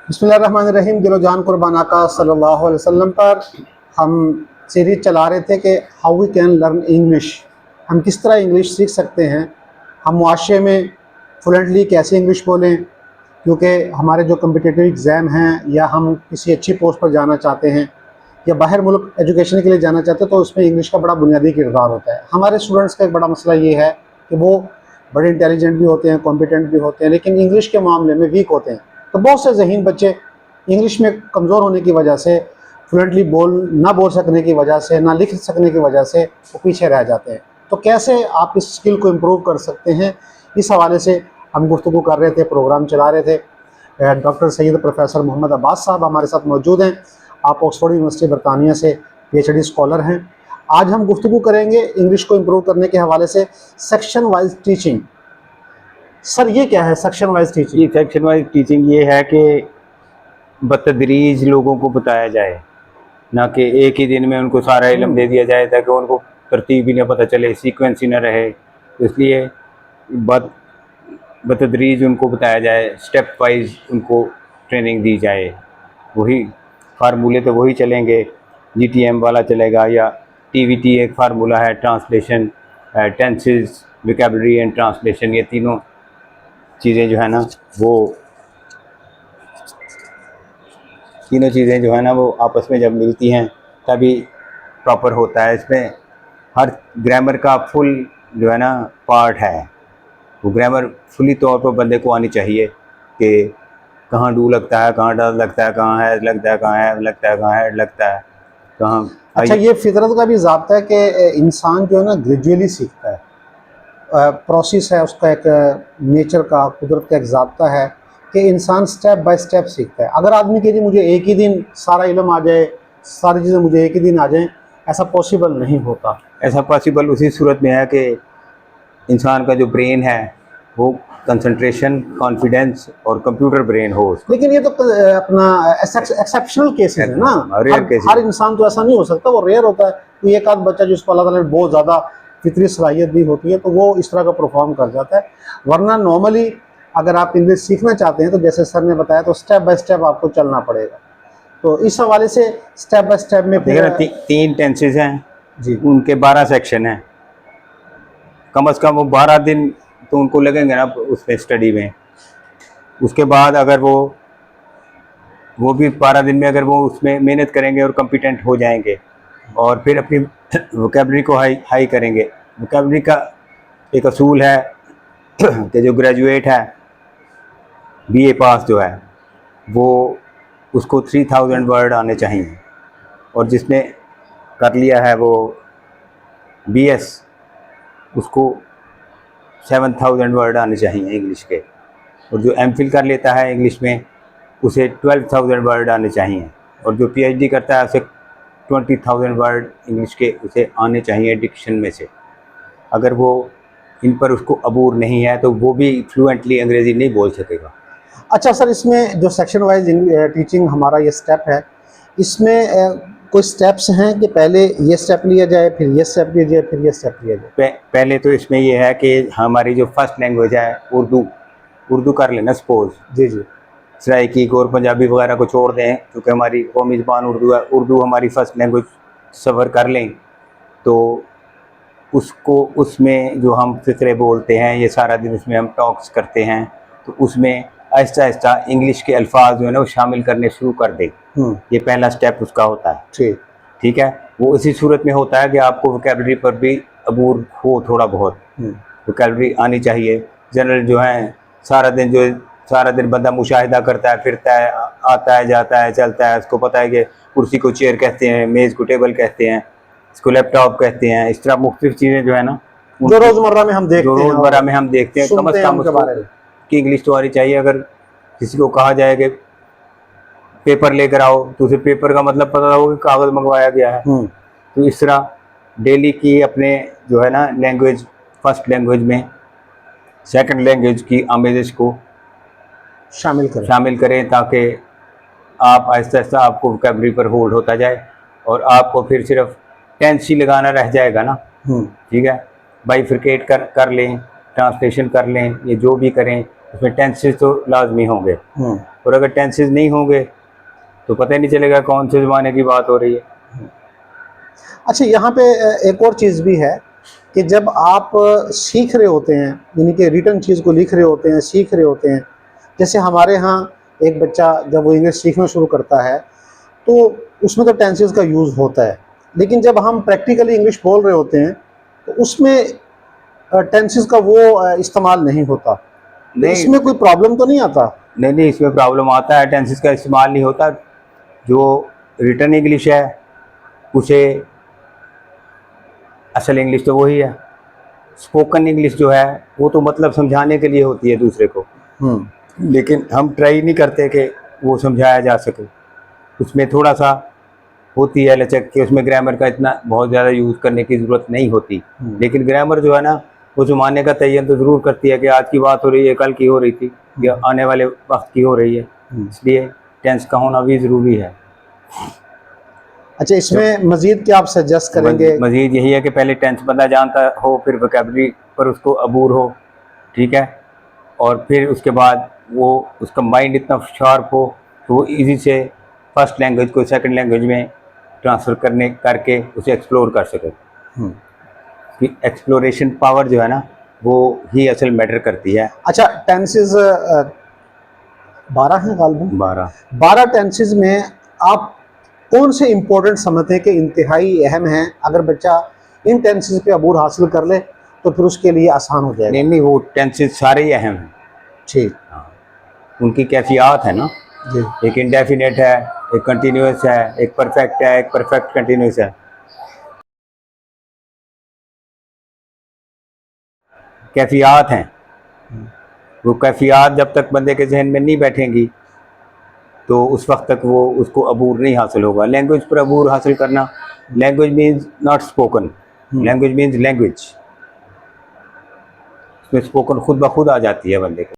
बिस्मिल्लाहिर्रहमानिर्रहीम। दिलो जान कुर्बान आका सल्लल्लाहु अलैहि वसल्लम पर हम सीरीज चला रहे थे कि how we can learn English, हम किस तरह इंग्लिश सीख सकते हैं, हम मुआशरे में फ्लुएंटली कैसे इंग्लिश बोलें, क्योंकि हमारे जो कम्पिटिटिव एग्ज़ाम हैं या हम किसी अच्छी पोस्ट पर जाना चाहते हैं या बाहर मुल्क एजुकेशन के लिए जाना चाहते हैं तो उसमें इंग्लिश का बड़ा बुनियादी किरदार होता है। हमारे स्टूडेंट्स का एक बड़ा मसला ये है कि वो बड़े इंटेलिजेंट भी होते हैं, कॉम्पिटेंट भी होते हैं, लेकिन इंग्लिश के मामले में वीक होते हैं। तो बहुत से ज़हीन बच्चे इंग्लिश में कमज़ोर होने की वजह से, फ्लुएंटली ना बोल सकने की वजह से, ना लिख सकने की वजह से वो पीछे रह जाते हैं। तो कैसे आप इस स्किल को इम्प्रूव कर सकते हैं, इस हवाले से हम गुफ्तगू कर रहे थे, प्रोग्राम चला रहे थे। डॉक्टर सैयद प्रोफेसर मोहम्मद अब्बास साहब हमारे साथ मौजूद हैं। आप ऑक्सफोर्ड यूनिवर्सिटी बरतानिया से PhD स्कॉलर हैं। आज हम गुफ्तगू करेंगे इंग्लिश को इम्प्रूव करने के हवाले से सेक्शन वाइज टीचिंग। सर ये क्या है सेक्शन वाइज टीचिंग? ये सेक्शन वाइज टीचिंग ये है कि बतदरीज लोगों को बताया जाए, ना कि एक ही दिन में उनको सारा इल्म दे दिया जाए ताकि उनको तरतीब ही ना पता चले, सीक्वेंस ही ना रहे। इसलिए बतदरीज उनको बताया जाए, स्टेप वाइज उनको ट्रेनिंग दी जाए। वही फार्मूले तो वही चलेंगे, GTM वाला चलेगा या TVT एक फार्मूला है, translation, tenses, vocabulary and translation. ये तीनों चीज़ें जो है ना वो आपस में जब मिलती हैं तभी प्रॉपर होता है। इसमें हर ग्रामर का फुल जो है ना पार्ट है। वो ग्रामर फुली तौर पर बंदे को आनी चाहिए कि कहाँ डू लगता है, कहाँ डज लगता है, कहाँ है लगता है, कहाँ है लगता है, कहाँ है लगता है, कहाँ। अच्छा, ये फितरत का भी ज़ाब्ता है कि इंसान जो है ना ग्रेजुअली सीखता है, प्रोसेस है उसका, एक नेचर का, कुदरत का एक ज़ाब्ता है कि इंसान स्टेप बाय स्टेप सीखता है। अगर आदमी कहे मुझे एक ही दिन सारा इल्म आ जाए, सारी चीज़ें मुझे एक ही दिन आ जाएं, ऐसा पॉसिबल नहीं होता। ऐसा पॉसिबल उसी सूरत में है कि इंसान का जो ब्रेन है वो कंसंट्रेशन, कॉन्फिडेंस और कंप्यूटर ब्रेन हो उसका। लेकिन ये तो अपना एक्सेप्शनल केसेस है ना, रेयर केसेस। हर इंसान तो ऐसा नहीं हो सकता, वो रेयर होता है। तो एक आध बच्चा जिसको अल्लाह ताला ने बहुत ज़्यादा फितरी सलाहियत दी होती है तो वो इस तरह का परफॉर्म कर जाता है। वरना नॉर्मली अगर आप इंग्लिश सीखना चाहते हैं तो जैसे सर ने बताया तो स्टेप बाय स्टेप आपको चलना पड़ेगा। तो इस हवाले से स्टेप बाय स्टेप में फिर तीन टेंसेस हैं जी, उनके 12 सेक्शन हैं। कम से कम वो 12 दिन तो उनको लगेंगे ना उसमें स्टडी में। उसके बाद अगर वो भी 12 दिन में अगर वो उसमें मेहनत करेंगे और कॉम्पिटेंट हो जाएंगे और फिर अपनी वोकैबुलरी को हाई करेंगे। वोकैबुलरी का एक असूल है कि जो ग्रेजुएट है, BA पास जो है, वो उसको 3000 वर्ड आने चाहिए, और जिसने कर लिया है वो BS, उसको 7000 वर्ड आने चाहिए इंग्लिश के, और जो MPhil कर लेता है इंग्लिश में उसे 12000 वर्ड आने चाहिए, और जो PhD करता है उसे 20000 वर्ड इंग्लिश के उसे आने चाहिए डिक्शन में से। अगर वो इन पर उसको अबूर नहीं है तो वो भी फ्लुएंटली अंग्रेज़ी नहीं बोल सकेगा। अच्छा सर, इसमें जो सेक्शन वाइज टीचिंग हमारा ये स्टेप है, इसमें कोई स्टेप्स हैं कि पहले ये स्टेप लिया जाए, फिर ये स्टेप लिया जाए, फिर ये स्टेप लिया जाए? पहले तो इसमें ये है कि हमारी जो फर्स्ट लैंग्वेज है उर्दू कर लेना सपोज। जी जी। सराइकी और पंजाबी वगैरह को छोड़ दें क्योंकि हमारी कौमी ज़बान उर्दू है, उर्दू हमारी फर्स्ट लैंग्वेज सफ़र कर लें तो उसको उसमें जो हम फ़िक्रे बोलते हैं, ये सारा दिन उसमें हम टॉक्स करते हैं, तो उसमें आहिस्ता आहिस्ता इंग्लिश के अल्फाज जो है ना वो शामिल करने शुरू कर दें। ये पहला स्टेप उसका होता है। ठीक है, वो इसी सूरत में होता है कि आपको वोकैबुलरी पर भी अबूर हो, थोड़ा बहुत वोकैबुलरी आनी चाहिए। जनरल जो है सारा दिन बंदा मुशाहिदा करता है, फिरता है, आता है, जाता है, चलता है, उसको पता है कि कुर्सी को चेयर कहते हैं, मेज़ को टेबल कहते हैं, इसको लैपटॉप कहते हैं। इस तरह मुख्तलिफ चीज़ें जो है ना जो रोज़मर्रा में हम देखते हैं, कम अज़ कम उसके बारे में की इंग्लिश तो आनी चाहिए। अगर किसी को कहा जाए कि पेपर लेकर आओ तो उसे पेपर का मतलब पता होगा कि कागज़ मंगवाया गया है। तो इस तरह डेली की अपने जो है ना लैंग्वेज, फर्स्ट लैंग्वेज में सेकंड लैंग्वेज की आमेज़श को शामिल करें ताकि आप आहिस्ता आहिस्ता आपको वोकैबुलरी पर होल्ड होता जाए और आपको फिर सिर्फ टेंस ही लगाना रह जाएगा ना। ठीक है, बाइफरकेट कर लें, ट्रांसलेशन कर लें, ये जो भी करें उसमें टेंसेस तो लाजमी होंगे, और अगर टेंसेस नहीं होंगे तो पता ही नहीं चलेगा कौन से ज़माने की बात हो रही है। अच्छा, यहाँ पे एक और चीज़ भी है कि जब आप सीख रहे होते हैं, यानी कि रिटन चीज़ को लिख रहे होते हैं, सीख रहे होते हैं, जैसे हमारे यहाँ एक बच्चा जब वो इंग्लिश सीखना शुरू करता है तो उसमें तो टेंसेस का यूज़ होता है, लेकिन जब हम प्रैक्टिकली इंग्लिश बोल रहे होते हैं तो उसमें टेंसेस का वो इस्तेमाल नहीं होता। तो नहीं इसमें कोई प्रॉब्लम तो नहीं आता? नहीं, इसमें प्रॉब्लम आता है, टेंसेस का इस्तेमाल नहीं होता। जो रिटन इंग्लिश है उसे असल इंग्लिश तो वही है, स्पोकन इंग्लिश जो है वो तो मतलब समझाने के लिए होती है दूसरे को, लेकिन हम ट्राई नहीं करते कि वो समझाया जा सके। उसमें थोड़ा सा होती है लचक कि उसमें ग्रामर का इतना बहुत ज़्यादा यूज़ करने की ज़रूरत नहीं होती, लेकिन ग्रामर जो है ना वो ज़माने का तयन तो ज़रूर करती है कि आज की बात हो रही है, कल की हो रही थी, या आने वाले वक्त की हो रही है, इसलिए टेंस का होना भी ज़रूरी है। अच्छा, इसमें मज़ीद क्या आप सजेस्ट करेंगे? मज़ीद यही है कि पहले टेंस बंदा जानता हो, फिर वोकैबुलरी पर उसको अबूर हो, ठीक है, और फिर उसके बाद वो उसका माइंड इतना शार्प हो तो वो इजी से फर्स्ट लैंग्वेज को सेकंड लैंग्वेज में ट्रांसफ़र करके उसे एक्सप्लोर कर सके। कि एक्सप्लोरेशन पावर जो है ना वो ही असल मैटर करती है। अच्छा, टेंसेस 12 हैं गालिबन? 12 टेंसेस में आप कौन से इंपॉर्टेंट समझते हैं कि इंतहाई अहम हैं, अगर बच्चा इन टेंसेस पे अबूर हासिल कर ले तो फिर उसके लिए आसान हो जाएगा? नहीं, वो टेंसेस सारे ही अहम हैं। ठीक। हाँ, उनकी कैफियत है ना जी। एक इंडेफिनेट है, एक कंटिन्यूस है, एक परफेक्ट है, एक परफेक्ट कंटिन्यूस है। कैफियत हैं, वो कैफियत जब तक बंदे के जहन में नहीं बैठेंगी तो उस वक्त तक वो उसको अबूर नहीं हासिल होगा। लैंग्वेज पर अबूर हासिल करना, language means not spoken, language means language, उसमें स्पोकन खुद ब खुद आ जाती है बंदे को।